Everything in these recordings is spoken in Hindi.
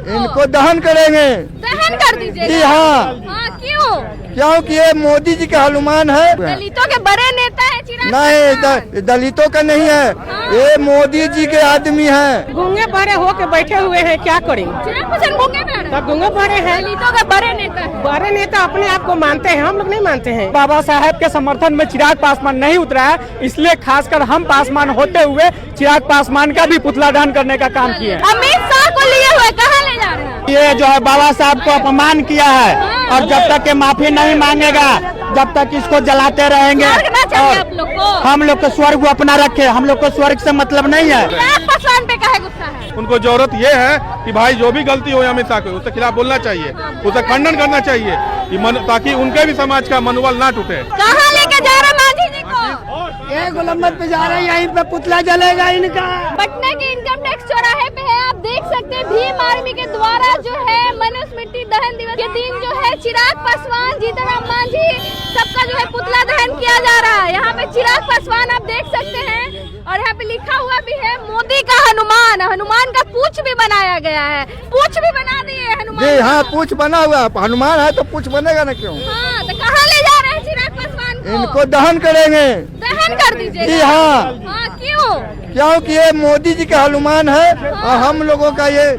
इनको दहन करेंगे। दहन कर दीजिए। जी हाँ। क्यों? क्योंकि ये मोदी जी के हनुमान है। दलितों के बड़े नेता है चिराग नहीं, दलितों का नहीं है, ये मोदी जी के आदमी हैं। गूंगे बड़े होके बैठे हुए हैं, क्या करेंगे? चिराग पासवान गूंगे सब गूंगे बड़े हैं। दलितों के बड़े नेता है। बड़े नेता अपने आप को मानते हैं, हम लोग नहीं मानते हैं। बाबा साहेब के समर्थन में चिराग पासवान नहीं उतरा है, इसलिए खासकर हम पासवान होते हुए चिराग पासवान का भी पुतला दहन करने का काम किए। अमित शाह को लिए हुए कहाँ ले जा रहे हैं? ये जो है बाबा साहब को अपमान किया है और जब तक ये माफी नहीं मांगेगा, जब तक इसको जलाते रहेंगे। और आप लोग को हम लोग को स्वर्ग को अपना रखे, हम लोग को स्वर्ग से मतलब नहीं है। चिराग पासवान पे काहे गुस्सा है? उनको जरूरत ये है कि भाई जो भी गलती हो अमित शाह को उसके खिलाफ बोलना चाहिए, उसे खंडन करना चाहिए ताकि उनके भी समाज का मनोबल ना टूटे। कहाँ लेके जा रहे मांझी जी को? ये गोलम्बर पे जा रहे हैं, यहीं पे पुतला जलेगा इनका। पटना के इनकम टैक्स चौराहे पे है, आप देख सकते हैं भीम आर्मी के द्वारा जो है मनुस्मृति दहन दिवस के दिन जो है चिराग पासवान, जीतनराम मांझी सबका जो है पुतला दहन किया जा रहा है। यहाँ पे चिराग पासवान आप देख सकते हैं और यहाँ पे लिखा हुआ भी है मोदी का हनुमान। हनुमान का पूछ भी बनाया गया है, पूछ भी बना दिए हनुमान। जी हाँ, पूछ बना हुआ, हनुमान है तो पूछ बनेगा ना क्यों? हाँ, तो कहाँ ले जा रहे हैं चिराग पासवान को? इनको दहन करेंगे। दहन कर दीजिए। जी हाँ। क्यों? क्योंकि ये मोदी जी के हनुमान है और हम लोगों का ये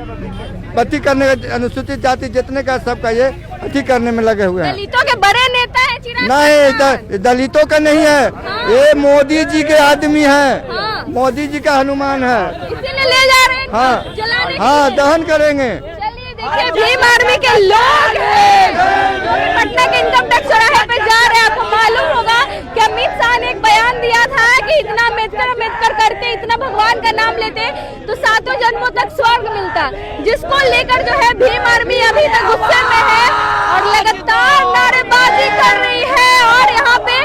पति करने का, अनुसूचित जाति जितने का सबका ये अति करने में लगे हुए हैं। दलितों के बड़े नेता है चिराग नहीं, दलितों का नहीं है, ये मोदी जी के आदमी हैं। मोदी जी का हनुमान है, इसीलिए ले जा रहे हैं। हाँ जलाने हाँ, दहन करेंगे। चलिए देखिए भीम आर्मी के लोग हैं जो भी पटना के इनकम टैक्स चौराहे पे जा रहे हैं। आपको मालूम होगा कि अमित शाह ने एक बयान दिया था कि इतना अम्बेडकर करते, इतना भगवान का नाम लेते तो सातों जन्मों तक स्वर्ग मिलता, जिसको लेकर जो है भीम आर्मी अभी तक गुस्से में है और लगातार नारेबाजी कर रही है। और यहाँ पे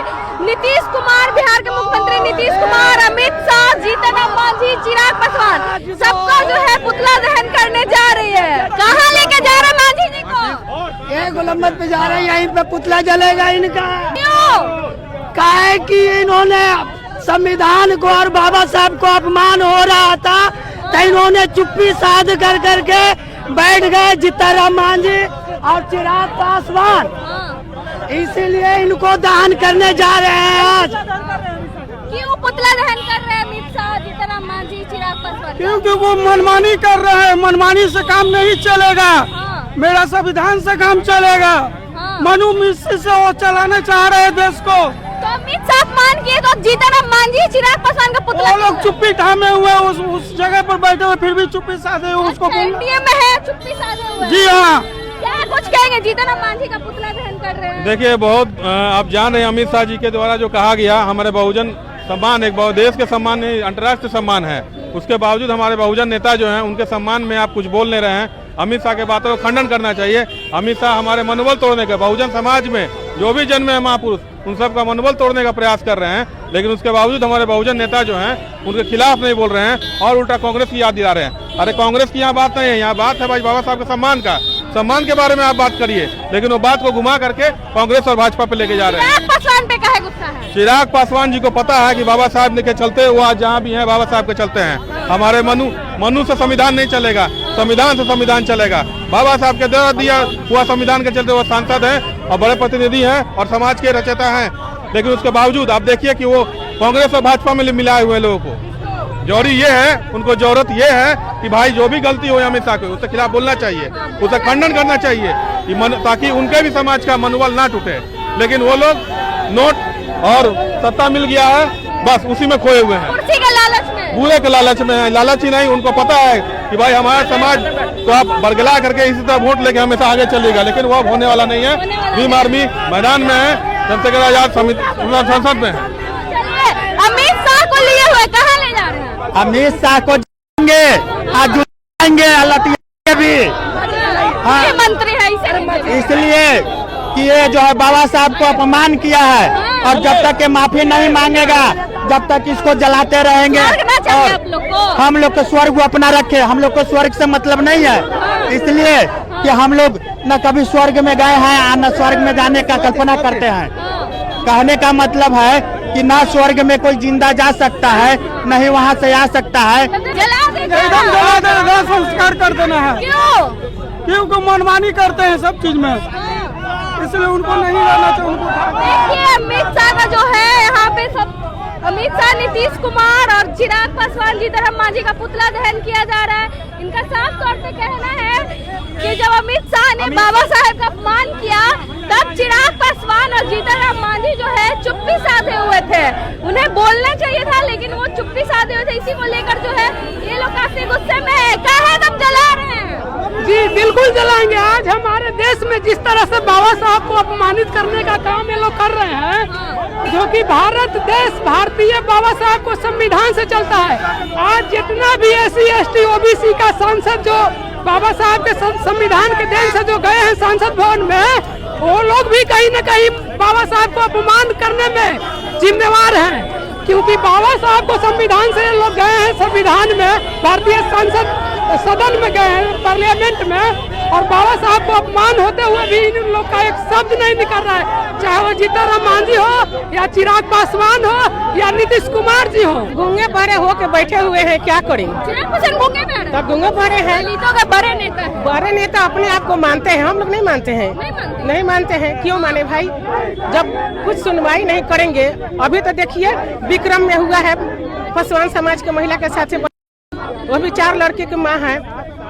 नीतीश कुमार, बिहार के मुख्यमंत्री नीतीश कुमार, अमित शाह, जीतनराम मांझी, चिराग पासवान सबका जो है पुतला दहन करने जा रही है। कहाँ लेके जा रहे मांझी जी को? ये गोलम्बर पे जा रहे हैं, यहीं पे पुतला जलेगा इनका। क्यों? काहे कि इन्होंने संविधान को और बाबा साहब को अपमान हो रहा था तो इन्होंने चुप्पी साध कर करके बैठ गए जीतनराम मांझी और चिराग पासवान, इसीलिए इनको दहन करने जा रहे हैं आज। क्यों पुतला दहन कर रहे हैं अमित शाह, जीतनराम मांझी, चिराग पासवान? क्योंकि वो मनमानी कर रहे हैं, मनमानी से काम नहीं चलेगा। मेरा संविधान से काम चलेगा। मनु मिश्र से वो चलाना चाह रहे हैं देश को। तो अमित शाह अपमान किए तो जीतनराम मांझी, चिराग पासवान का पुतला वो लोग चुप्पी थामे हुए उस जगह पर बैठे हुए, फिर भी चुप्पी साधे हुए उसको एनडीए में है, चुप्पी साधे हुए। जी हाँ। क्या कुछ कहेंगे? जीतनराम मांझी का पुतला दहन कर रहे हैं। देखिए बहुत आप जान रहे हैं अमित शाह जी के द्वारा जो कहा गया हमारे बहुजन सम्मान एक देश के सम्मान नहीं अंतर्राष्ट्रीय सम्मान है, उसके बावजूद हमारे बहुजन नेता जो हैं उनके सम्मान में आप कुछ बोल नहीं रहे हैं। अमित शाह के बातों को खंडन करना चाहिए। अमित शाह हमारे मनोबल तोड़ने का, बहुजन समाज में जो भी जन्मे हैं महापुरुष उन सब का मनोबल तोड़ने का प्रयास कर रहे हैं, लेकिन उसके बावजूद हमारे बहुजन नेता जो हैं उनके खिलाफ नहीं बोल रहे हैं और उल्टा कांग्रेस की याद दिला रहे हैं। अरे कांग्रेस की यहाँ बात नहीं है, यहाँ बात है भाई बाबा साहब के सम्मान के बारे में आप बात करिए, लेकिन वो बात को घुमा करके कांग्रेस और भाजपा पे लेके जा रहे हैं। चिराग पासवान पे काहे गुस्सा है? चिराग पासवान जी को पता है कि बाबा साहब के चलते वो आज जहाँ भी हैं बाबा साहब के चलते हैं। हमारे मनु से संविधान नहीं चलेगा, संविधान से संविधान चलेगा। बाबा साहब के द्वारा दिया हुआ संविधान के चलते वो सांसद हैं और बड़े प्रतिनिधि हैं और समाज के रचयिता हैं, लेकिन उसके बावजूद आप देखिए कि वो कांग्रेस और भाजपा में मिलाए हुए लोगों को। जरूरी ये है, उनको जरूरत ये है कि भाई जो भी गलती हो अमित शाह को उसके खिलाफ बोलना चाहिए, उसे खंडन करना चाहिए ताकि उनके भी समाज का मनोबल ना टूटे। लेकिन वो लोग नोट और सत्ता मिल गया है, बस उसी में खोए हुए हैं, कुर्सी के लालच में, पूरे के लालच में है। लालच ही नहीं, उनको पता है कि भाई हमारा समाज को आप बरगला करके इसी तरह वोट लेके हमेशा आगे चलेगा, लेकिन वो अब होने वाला नहीं है। भीम आर्मी मैदान में है, चंद्रशेखर आजाद संसद में है। अमित शाह को लिए हुए कहाँ ले जा रहे हैं? अमित शाह को जाएंगे, आज जाएंगे लतिया भी। हाँ, मंत्री है इसलिए कि ये जो है बाबा साहब को अपमान किया है और जब तक ये माफी नहीं मांगेगा, जब तक इसको जलाते रहेंगे। और हम लोग को स्वर्ग को अपना रखे, हम लोग को स्वर्ग से मतलब नहीं है, इसलिए कि हम लोग न कभी स्वर्ग में गए हैं न स्वर्ग में जाने का कल्पना करते हैं। कहने का मतलब है कि ना स्वर्ग में कोई जिंदा जा सकता है, न ही वहाँ से आ सकता है। जला एकदम जला देगा, संस्कार बहिष्कार कर देना है, क्यों? क्योंकि मनमानी करते हैं सब चीज में, इसलिए उनको नहीं रहना चाहिए। उनको देखिए अमित शाह का जो है यहाँ पे सब, अमित शाह, नीतीश कुमार और चिराग पासवान, जीतन मांझी का पुतला दहन किया जा रहा है। इनका साफ तौर पे कहना है कि जब अमित शाह ने बाबा साहेब का अपमान किया तब चिराग पासवान और जीतन मांझी जो है चुप्पी साधे हुए थे। उन्हें बोलना चाहिए था लेकिन वो चुप्पी साधे हुए थे। इसी को लेकर जो है ये लोग काफी गुस्से में है। क्या है तब जला रहे हैं? जी बिल्कुल जलाएंगे। आज हमारे देश में जिस तरह से बाबा साहब को अपमानित करने का काम ये लोग कर रहे हैं, जो कि भारत देश भारतीय बाबा साहब को संविधान से चलता है। आज जितना भी SC ST OBC का सांसद जो बाबा साहब के संविधान के देन से जो गए हैं सांसद भवन में, वो लोग भी कहीं न कहीं बाबा साहब को अपमान करने में जिम्मेवार हैं, क्योंकि बाबा साहब को संविधान से लोग गए हैं, संविधान में भारतीय संसद सदन में गए हैं, पार्लियामेंट में, और बाबा साहब को अपमान होते हुए भी इन लोग का एक शब्द नहीं निकल रहा है, चाहे वो जीतन मांझी हो या चिराग पासवान हो या नीतीश कुमार जी हो। गूंगे बहरे हो के बैठे हुए हैं, क्या करें? चिराग पासवान गूंगे बहरे? तब गूंगे बहरे हैं। दलितों के बड़े नेता है। बड़े नेता अपने आप को मानते हैं, हम लोग नहीं मानते हैं। नहीं मानते हैं। क्यों माने भाई? जब कुछ सुनवाई नहीं करेंगे, अभी तो देखिए विक्रम में हुआ है, पासवान समाज के महिला के साथ, वो भी 4 लड़के की माँ है।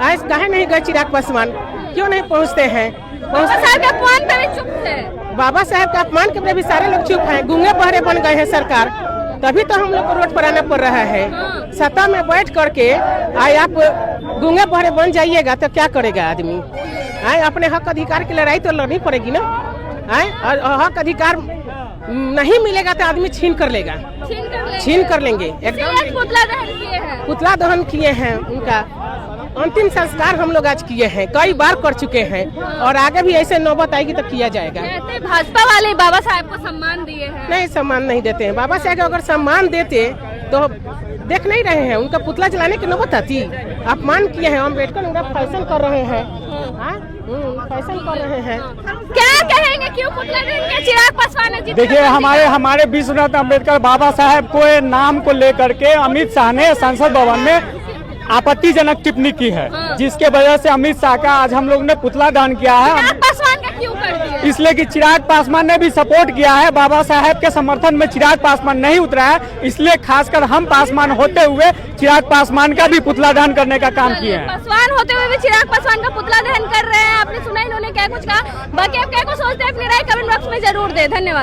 आज काहे नहीं गए चिराग पासवान? क्यों नहीं पहुँचते हैं? बाबा साहब के अपमान पे भी चुप थे। बाबा साहब के अपमान के लिए भी सारे लोग चुप हैं। गूंगे बहरे बन गए हैं सरकार, तभी तो हम लोग को रोड पर आना पड़ रहा है। सत्ता में बैठ करके आए आप गूंगे बहरे बन जाइएगा तो क्या करेगा आदमी? आए अपने हक अधिकार की लड़ाई तो लड़नी पड़ेगी ना। आए और हक अधिकार नहीं मिलेगा तो आदमी छीन कर लेगा, छीन कर लेंगे। एकदम पुतला दहन किए हैं। पुतला दहन किए हैं, उनका अंतिम संस्कार हम लोग आज किए हैं, कई बार कर चुके हैं, और आगे भी ऐसे नौबत आएगी तो किया जाएगा। कहते भाजपा वाले बाबा साहब को सम्मान दिए हैं। नहीं, सम्मान नहीं देते हैं। बाबा साहब को अगर सम्मान देते तो देख नहीं रहे हैं, उनका पुतला जलाने की नौबत आती। अपमान किए हैं, अम्बेडकर उनका फैशन कर रहे हैं, फैशन कर रहे हैं। क्या कहेंगे, क्यों पुतला दहन किया चिराग पासवान ने? देखिए हमारे विश्वनाथ अम्बेडकर बाबा साहब को नाम को लेकर के अमित शाह ने संसद भवन में आपत्तिजनक टिप्पणी की है, जिसके वजह से अमित शाह का आज हम लोग ने पुतला दहन किया है। चिराग पासवान का क्यों कर दिया? इसलिए कि चिराग पासवान ने भी सपोर्ट किया है, बाबा साहब के समर्थन में चिराग पासवान नहीं उतरा है, इसलिए खासकर हम पासवान होते हुए चिराग पासवान का भी पुतला दहन करने का काम किए हैं। पासवान होते हुए भी चिराग पासवान का पुतला दहन कर रहे हैं। आपने सुना इन्होंने क्या कुछ कहा। बाकी आप क्या कुछ सोचते हैं अपनी राय कमेंट बॉक्स में जरूर दे। धन्यवाद।